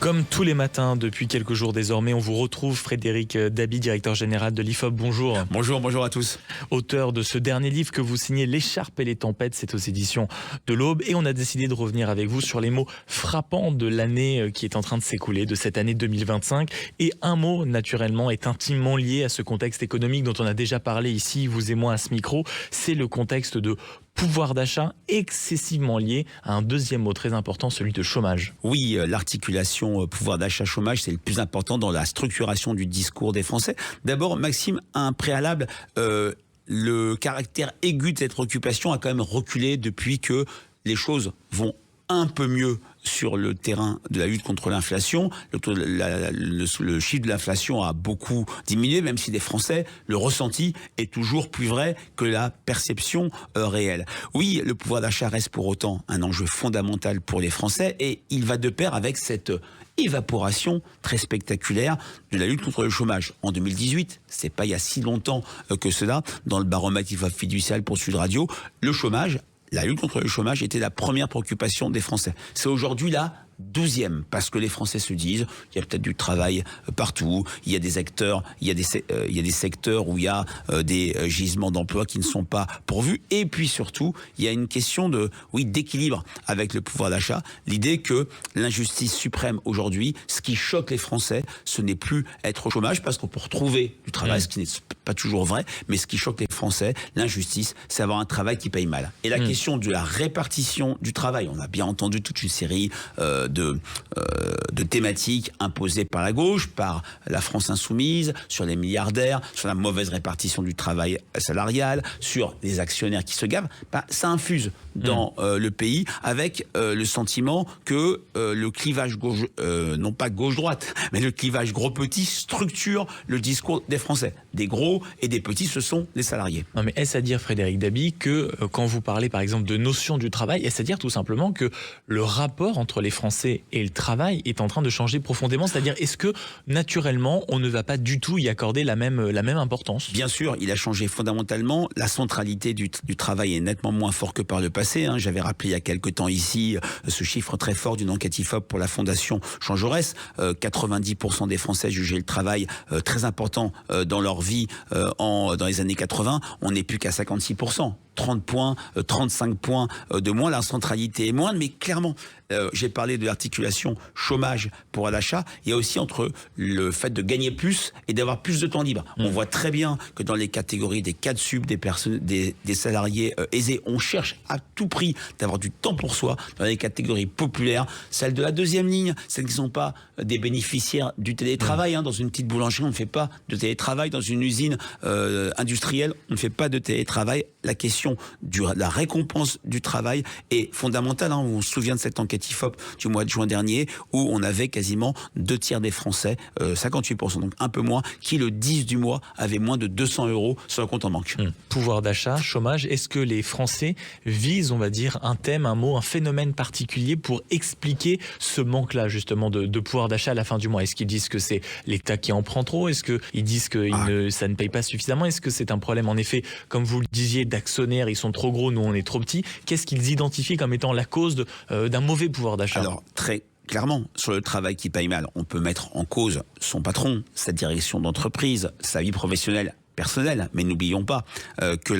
Comme tous les matins, depuis quelques jours désormais, on vous retrouve Frédéric Dabi, directeur général de l'IFOP. Bonjour. Bonjour à tous. Auteur de ce dernier livre que vous signez, L'écharpe et les tempêtes, c'est aux éditions de l'Aube. Et on a décidé de revenir avec vous sur les mots frappants de l'année qui est en train de s'écouler, de cette année 2025. Et un mot, naturellement, est intimement lié à ce contexte économique dont on a déjà parlé ici, vous et moi, à ce micro. C'est le contexte de pouvoir d'achat excessivement lié à un deuxième mot très important, celui de chômage. Oui, l'articulation pouvoir d'achat-chômage, c'est le plus important dans la structuration du discours des Français. D'abord, Maxime, un préalable, le caractère aigu de cette occupation a quand même reculé depuis que les choses vont un peu mieux sur le terrain de la lutte contre l'inflation. Le chiffre de l'inflation a beaucoup diminué, même si les Français, le ressenti est toujours plus vrai que la perception réelle. Oui, le pouvoir d'achat reste pour autant un enjeu fondamental pour les Français et il va de pair avec cette évaporation très spectaculaire de la lutte contre le chômage. En 2018, c'est pas il y a si longtemps que cela, dans le baromètre fiducial pour Sud Radio, le chômage, la lutte contre le chômage était la première préoccupation des Français. C'est aujourd'hui la 12e, parce que les Français se disent il y a peut-être du travail partout, il y a des acteurs, il y a des secteurs où il y a des gisements d'emplois qui ne sont pas pourvus, et puis surtout il y a une question d'équilibre avec le pouvoir d'achat, l'idée que l'injustice suprême aujourd'hui, ce qui choque les Français, ce n'est plus être au chômage, parce qu'on peut retrouver du travail, ce qui n'est pas toujours vrai, mais ce qui choque les Français, l'injustice, c'est avoir un travail qui paye mal. Et la question de la répartition du travail, on a bien entendu toute une série de thématiques imposées par la gauche, par la France insoumise, sur les milliardaires, sur la mauvaise répartition du travail salarial, sur les actionnaires qui se gavent, ça infuse dans le pays avec le sentiment que le clivage gauche, non pas gauche-droite, mais le clivage gros-petit structure le discours des Français. Des gros et des petits, ce sont les salariés. Non, mais est-ce à dire, Frédéric Dabi, que quand vous parlez par exemple de notion du travail, est-ce à dire tout simplement que le rapport entre les Français et le travail est en train de changer profondément? C'est-à-dire, est-ce que naturellement on ne va pas du tout y accorder la même importance? Bien sûr, il a changé fondamentalement. La centralité du travail est nettement moins fort que par le passé. J'avais rappelé il y a quelque temps ici ce chiffre très fort d'une enquête IFOP pour la Fondation Jean Jaurès. 90% des Français jugeaient le travail très important dans leur vie dans les années 80. On n'est plus qu'à 56%. 30 points, 35 points de moins, la centralité est moindre, mais clairement, j'ai parlé de l'articulation chômage pour l'achat, il y a aussi entre le fait de gagner plus et d'avoir plus de temps libre. On voit très bien que dans les catégories des cadres sub, des salariés aisés, on cherche à tout prix d'avoir du temps pour soi. Dans les catégories populaires, celles de la deuxième ligne, celles qui ne sont pas des bénéficiaires du télétravail. Dans une petite boulangerie, on ne fait pas de télétravail. Dans une usine industrielle, on ne fait pas de télétravail. La question de la récompense du travail est fondamentale. On se souvient de cette enquête IFOP du mois de juin dernier où on avait quasiment 2/3 des Français, 58%, donc un peu moins, qui le 10 du mois avaient moins de 200 € sur le compte en banque. Pouvoir d'achat, chômage, est-ce que les Français visent, on va dire, un thème, un mot, un phénomène particulier pour expliquer ce manque-là justement de pouvoir d'achat à la fin du mois? Est-ce qu'ils disent que c'est l'État qui en prend trop? Est-ce qu'ils disent que ça ne paye pas suffisamment? Est-ce que c'est un problème, en effet, comme vous le disiez, d'actionnaires? Ils sont trop gros, nous on est trop petits. Qu'est-ce qu'ils identifient comme étant la cause d'un mauvais pouvoir d'achat? Alors, très clairement, sur le travail qui paye mal, on peut mettre en cause son patron, sa direction d'entreprise, sa vie professionnelle, personnelle. Mais n'oublions pas que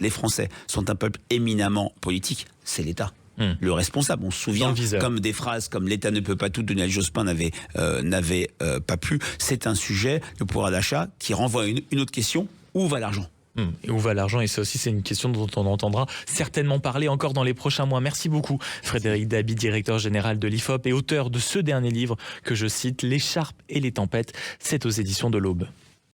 les Français sont un peuple éminemment politique. C'est l'État. Le responsable. On se souvient comme des phrases comme l'État ne peut pas tout, Lionel Jospin n'avait pas pu. C'est un sujet, le pouvoir d'achat, qui renvoie à une autre question. Où va l'argent? Et où va l'argent? Et ça aussi, c'est une question dont on entendra certainement parler encore dans les prochains mois. Merci beaucoup, Frédéric Dabi, directeur général de l'IFOP et auteur de ce dernier livre que je cite, L'écharpe et les tempêtes. C'est aux éditions de l'Aube.